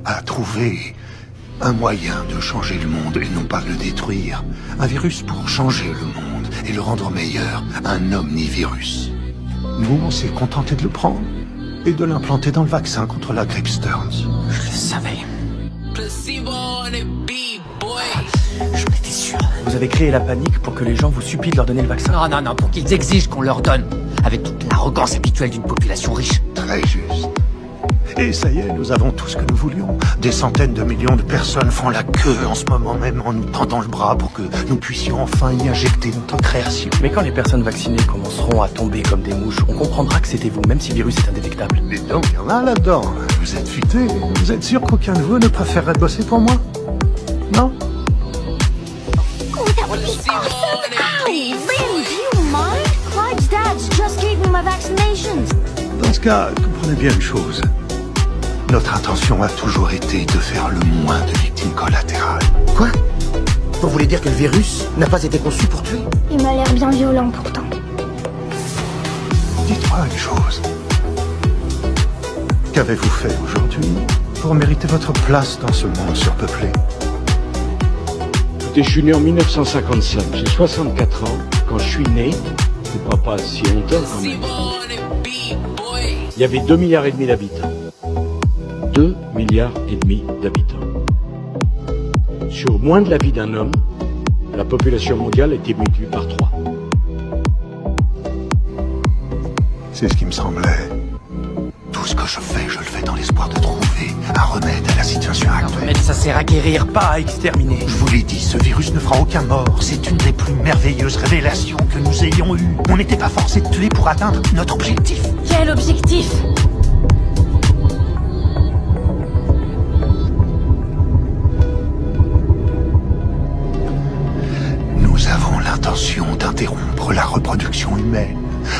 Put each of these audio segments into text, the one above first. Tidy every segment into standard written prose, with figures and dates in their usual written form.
a trouvé un moyen de changer le monde et non pas de le détruire. Un virus pour changer le monde et le rendre meilleur. Un omnivirus. Nous, on s'est contenté de le prendre et de l'implanter dans le vaccin contre la grippe Stearns. Je le savais. Je m'étais sûr. Vous avez créé la panique pour que les gens vous supplient de leur donner le vaccin. Non, pour qu'ils exigent qu'on leur donne. Avec toute l'arrogance habituelle d'une population riche. Très juste. Et ça y est, nous avons tout ce que nous voulions. Des centaines de millions de personnes font la queue en ce moment même en nous tendant le bras pour que nous puissions enfin y injecter notre création. Mais quand les personnes vaccinées commenceront à tomber comme des mouches, on comprendra que c'était vous, même si le virus est indétectable. Mais donc, il y en a là-dedans. Vous êtes futés. Vous êtes sûr qu'aucun de vous ne préférerait bosser pour moi? Non? Oh, that would be awesome! Ow! Lynn, do you mind? Clyde's dad's just gave me my vaccinations. Dans ce cas, comprenez bien une chose. Notre intention a toujours été de faire le moins de victimes collatérales. Quoi? Vous voulez dire que le virus n'a pas été conçu pour tuer? Il m'a l'air bien violent pourtant. Dites-moi une chose. Qu'avez-vous fait aujourd'hui pour mériter votre place dans ce monde surpeuplé? Écoutez, je suis né en 1955, j'ai 64 ans. Quand je suis né, c'est pas si longtemps quand même, il y avait 2,5 milliards d'habitants. 2,5 milliards d'habitants. Sur moins de la vie d'un homme, la population mondiale a été multipliée par 3. C'est ce qui me semblait. Tout ce que je le fais dans l'espoir de trouver un remède à la situation actuelle. Mais ça sert à guérir, pas à exterminer. Je vous l'ai dit, ce virus ne fera aucun mort. C'est une des plus merveilleuses révélations que nous ayons eues. On n'était pas forcés de tuer pour atteindre notre objectif. Quel objectif? Nous avons l'intention d'interrompre la reproduction humaine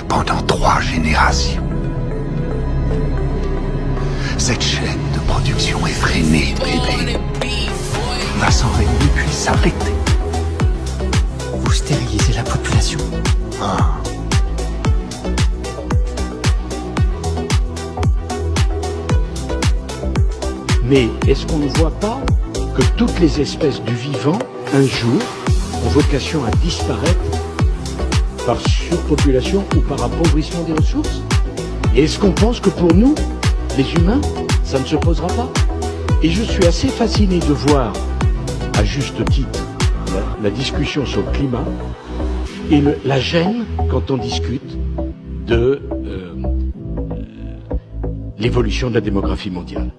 pendant 3 générations. Cette chaîne de production effrénée de bébés va s'enrayer puis s'arrêter. Vous stérilisez la population. Ah. Mais est-ce qu'on ne voit pas que toutes les espèces du vivant, un jour, ont vocation à disparaître par surpopulation ou par appauvrissement des ressources? Et est-ce qu'on pense que pour nous, les humains, ça ne se posera pas? Et je suis assez fasciné de voir, à juste titre, la discussion sur le climat et la gêne quand on discute de l'évolution de la démographie mondiale.